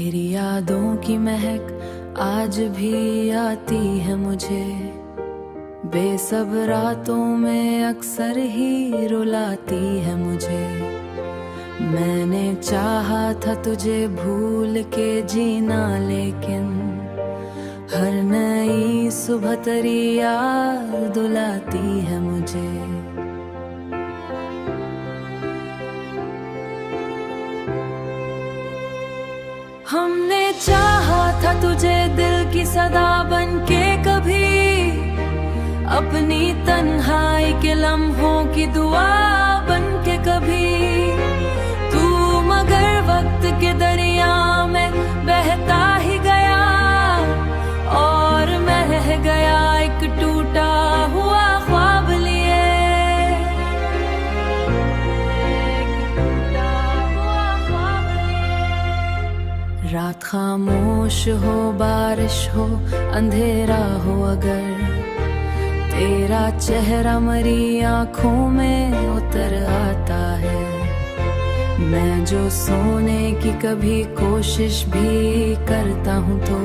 तेरी यादों की महक आज भी आती है मुझे, बेसब रातों में अक्सर ही रुलाती है मुझे। मैंने चाहा था तुझे भूल के जीना, लेकिन हर नई सुबह तेरी याद दुलाती है मुझे। हमने चाहा था तुझे दिल की सदा बनके कभी, अपनी तन्हाई के लम्हों की दुआ बनके कभी। तू मगर वक्त के दरिया में बहता ही गया, और मैं रह गया एक टूटा हुआ ख्वाब लिए। रात खामोश हो, बारिश हो, अंधेरा हो, अगर तेरा चेहरा मरी आंखों में उतर आता है। मैं जो सोने की कभी कोशिश भी करता हूँ, तो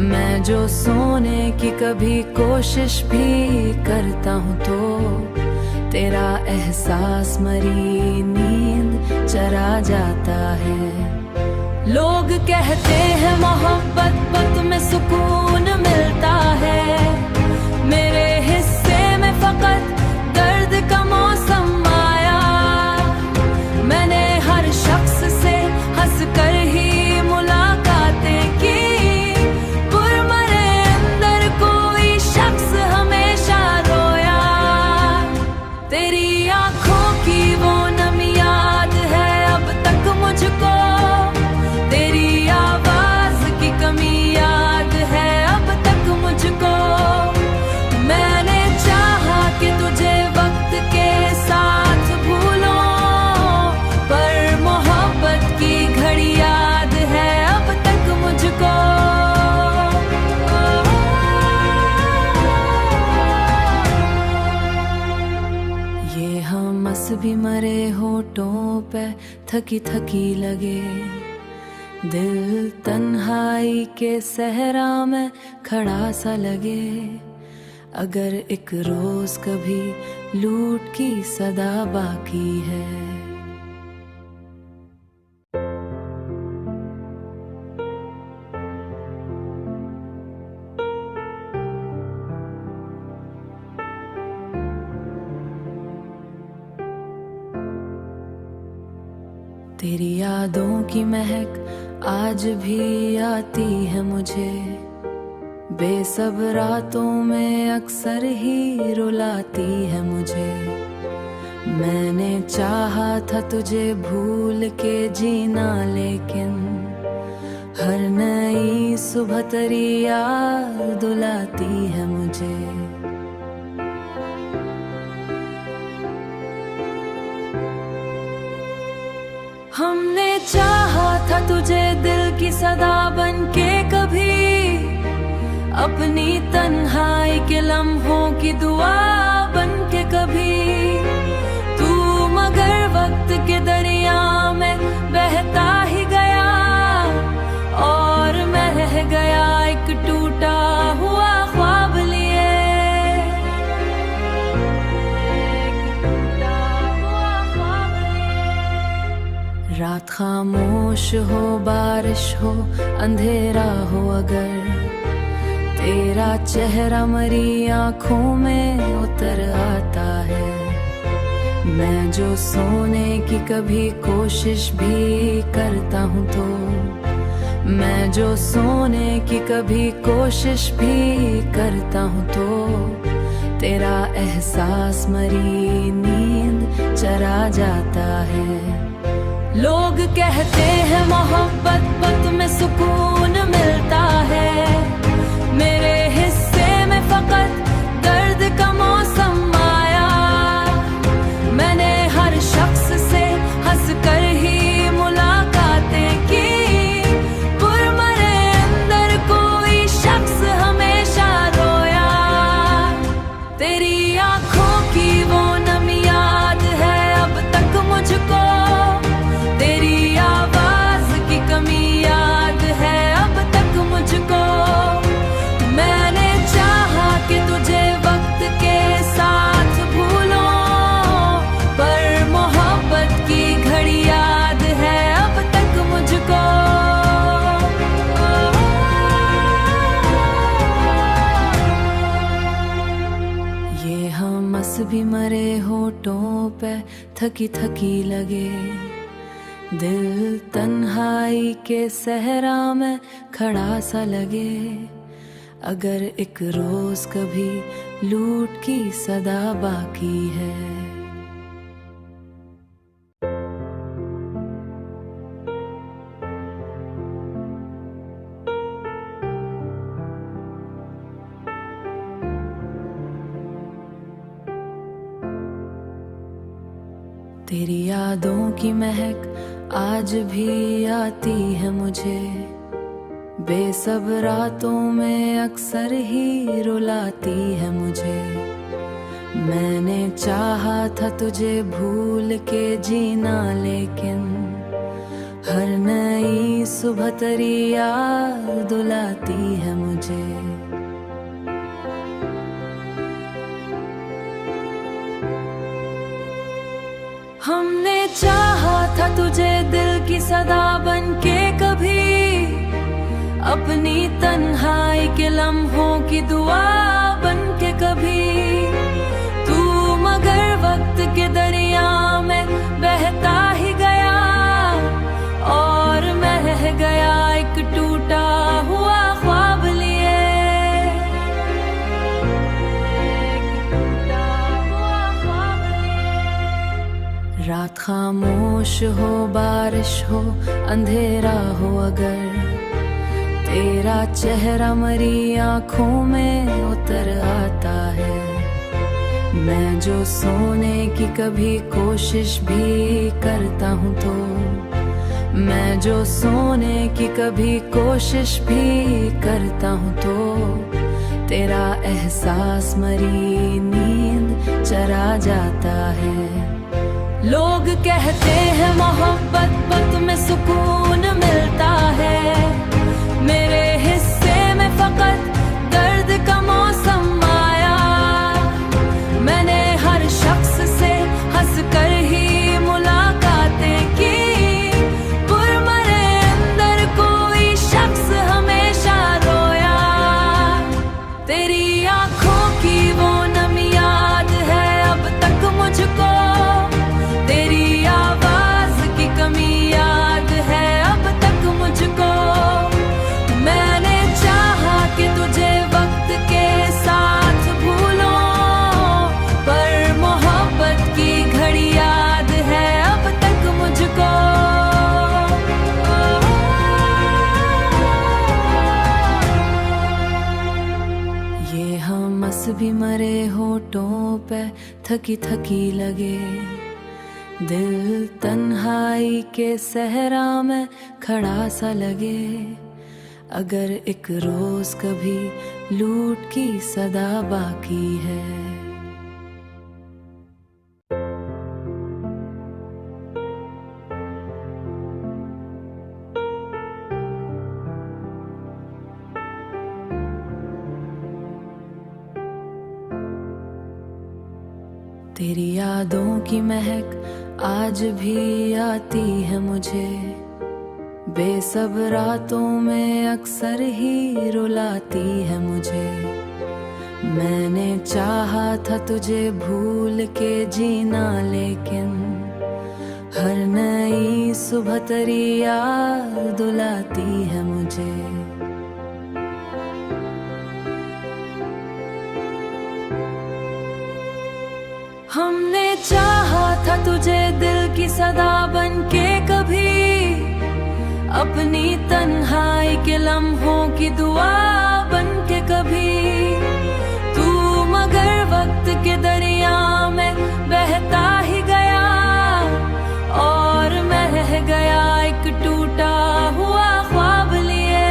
मैं जो सोने की कभी कोशिश भी करता हूँ, तो तेरा एहसास मरी नींद चरा जाता है। लोग कहते हैं मोहब्बत में सुकून मिलता है, मेरे हिस्से में फकत दर्द का मौसम आया। मैंने हर शख्स से हंस कर ही मुलाकातें की, पुरमरे अंदर कोई शख्स हमेशा रोया। तेरी आंखों की वो नमी याद है अब तक मुझको, तेरी आवाज की कमी याद है अब तक मुझको। मैंने चाहा कि तुझे वक्त के साथ भूलो, पर मोहब्बत की घड़ी याद है अब तक मुझको। ये हम हंस भी मरे होठों पे थकी थकी लगे, दिल तन्हाई के सहरा में खड़ा सा लगे। अगर एक रोज कभी लूट की सदा बाकी है। तेरी यादों की महक आज भी आती है मुझे, बेसब रातों में अक्सर ही रुलाती है मुझे। मैंने चाहा था तुझे भूल के जीना, लेकिन हर नई सुबह तेरी याद दुलाती है मुझे। हमने चाहा था तुझे दिल की सदा बनके कभी, अपनी तन्हाई के लम्हों की दुआ बनके कभी। तू मगर वक्त के दरिया में बहता ही गया, और मैं रह गया एक टूटा हुआ ख्वाब लिए। रात खामोश हो, बारिश हो, अंधेरा हो, अगर तेरा चेहरा मरी आंखों में उतर आता है। मैं जो सोने की कभी कोशिश भी करता हूँ, तो मैं जो सोने की कभी कोशिश भी करता हूँ, तो तेरा एहसास मरी नींद चरा जाता है। लोग कहते हैं मोहब्बत में सुकून मिलता है, मेरे हिस्से में फकत दर्द का मौसम आया। मैंने हर शख्स से हंस कर ही मुलाकातें की, पुरमरे अंदर कोई शख्स हमेशा रोया। तेरी आंखों की वो नमी याद है अब तक मुझको, तेरी आवाज की कमी पे थकी थकी लगे, दिल तन्हाई के सहरा में खड़ा सा लगे। अगर एक रोज कभी लूट की सदा बाकी है। तेरी यादों की महक आज भी आती है मुझे, बेसब्र रातों में अक्सर ही रुलाती है मुझे। मैंने चाहा था तुझे भूल के जीना, लेकिन हर नई सुबह तेरी याद दुलाती है मुझे। हमने चाहा था तुझे दिल की सदा बनके कभी, अपनी तन्हाई के लम्हों की दुआ बनके कभी। तू मगर वक्त के दरिया में बहता ही गया, और मैं गया एक टूटा हुआ ख्वाब लिए। रात खामोश हो, बारिश हो, अंधेरा हो, अगर तेरा चेहरा मरी आंखों में उतर आता है। मैं जो सोने की कभी कोशिश भी करता हूँ तो, मैं जो सोने की कभी कोशिश भी करता हूँ तो, तेरा एहसास मरी नींद चरा जाता है। लोग कहते हैं मोहब्बत में सुकून मिलता है, मेरे हिस्से में फकत दर्द का मौसम आया। मैंने हर शख्स से हंस कर ही मुलाकातें की, पुरमरे अंदर कोई शख्स हमेशा रोया। तेरी आंखों की वो नमी याद है अब तक मुझको, तेरी आवाज की कमी याद है अब तक मुझको। मैंने चाहा कि तुझे वक्त के साथ भूलो, पर मोहब्बत की घड़ी याद है अब तक मुझको। ये हम हंस भी मरे होठों पे थकी थकी लगे, दिल तन्हाई के सहरा में खड़ा सा लगे। अगर एक रोज कभी लूट की सदा बाकी है। तेरी यादों की महक आज भी आती है मुझे, बेसब्र रातों में अक्सर ही रुलाती है मुझे। मैंने चाहा था तुझे भूल के जीना, लेकिन हर नई सुबह तेरी याद दुलाती है मुझे। हमने चाहा था तुझे दिल की सदा बनके कभी, अपनी तन्हाई के लम्हों की दुआ बनके कभी। तू मगर वक्त के दरिया में बहता ही गया, और मैं गया एक टूटा हुआ ख्वाब लिए।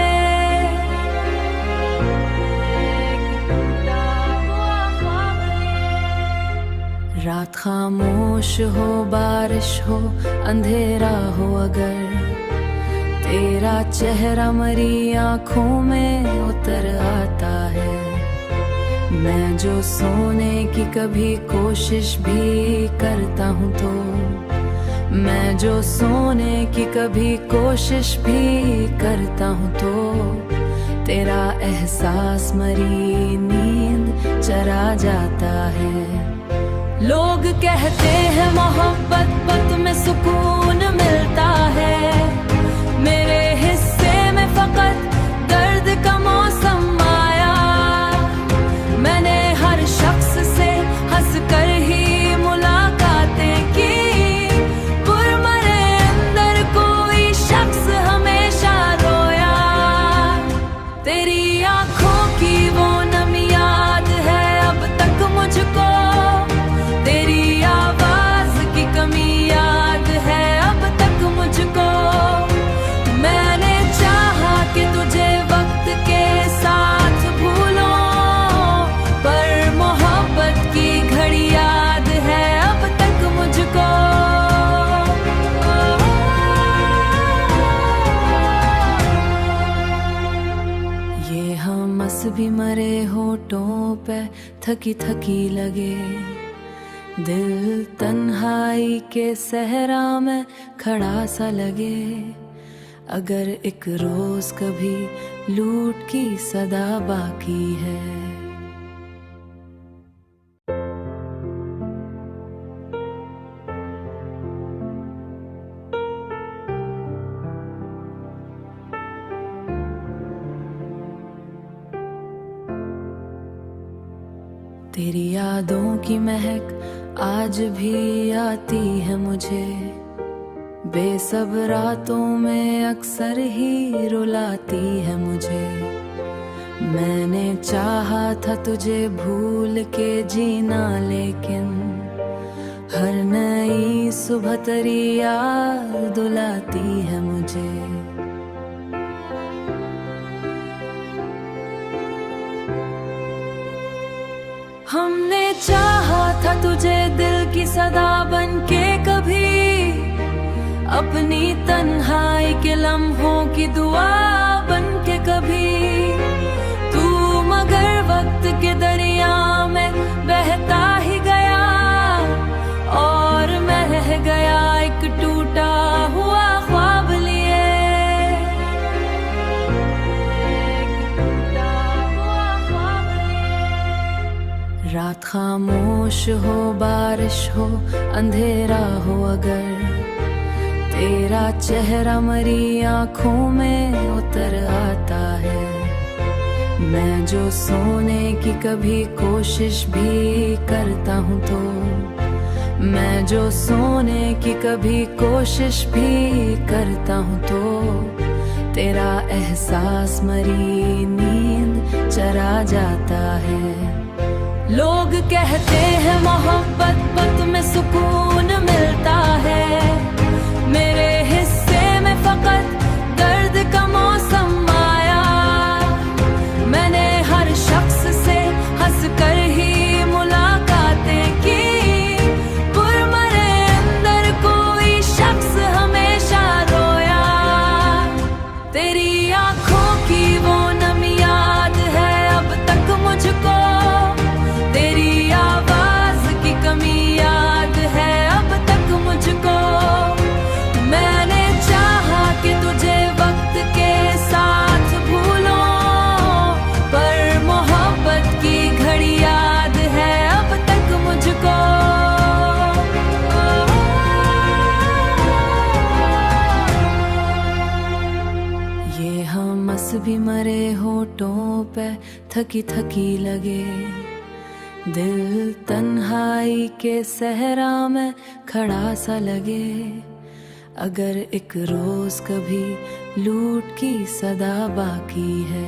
रात खामोश हो, बारिश हो, अंधेरा हो, अगर तेरा चेहरा मरी आंखों में उतर आता है। मैं जो सोने की कभी कोशिश भी करता हूँ तो, मैं जो सोने की कभी कोशिश भी करता हूँ तो, तेरा एहसास मरी नींद चरा जाता है। लोग कहते हैं मोहब्बत में सुकून मिलता है, मेरे हिस्से में फकत दर्द का मौसम आया। मैंने हर शख्स से हंस कर ही मुलाकातें की, पुरमरे अंदर कोई शख्स हमेशा रोया। तेरी आंखों की वो नमी याद है अब तक मुझको, तेरी आवाज की कमी याद है अब तक मुझको। मैंने चाहा कि तुझे वक्त के साथ भूलो, पर मोहब्बत की घड़ी याद है अब तक मुझको। ये हम हंस भी मरे होठों पे थकी थकी लगे, दिल तन्हाई के सहरा में खड़ा सा लगे। अगर एक रोज कभी लूट की सदा बाकी है, तेरी यादों की महक आज भी आती है मुझे, बेसब्र रातों में अक्सर ही रुलाती है मुझे। मैंने चाहा था तुझे भूल के जीना, लेकिन हर नई सुबह तेरी याद दुलाती है मुझे। हमने चाहा था तुझे दिल की सदा बन के कभी, अपनी तन्हाई के लम्हों की दुआ बन के कभी। तू मगर वक्त के दरिया में बहता ही गया, और मैं गया एक टूटा हुआ ख्वाब लिए। रात खामोश हो, बारिश हो, अंधेरा हो, अगर तेरा चेहरा मरी आंखों में उतर आता है। मैं जो सोने की कभी कोशिश भी करता हूँ तो, मैं जो सोने की कभी कोशिश भी करता हूँ तो, तेरा एहसास मरी नींद चरा जाता है। लोग कहते हैं मोहब्बत में सुकून मिलता है, मेरे हिस्से में फकत दर्द का मौसम आया। मैंने हर शख्स से हंस कर ही मुलाकातें की, पुरमरे अंदर कोई शख्स हमेशा रोया। तेरी आंखों की वो नमी याद है अब तक मुझको, तेरी आवाज की कमी याद है अब तक मुझको। मैंने चाहा कि तुझे वक्त के साथ भूलो, पर मोहब्बत की घड़ी याद है अब तक मुझको। ये हम हंस भी मरे होठों पे थकी थकी लगे, दिल तन्हाई के सहरा में खड़ा सा लगे। अगर एक रोज कभी लूट की सदा बाकी है।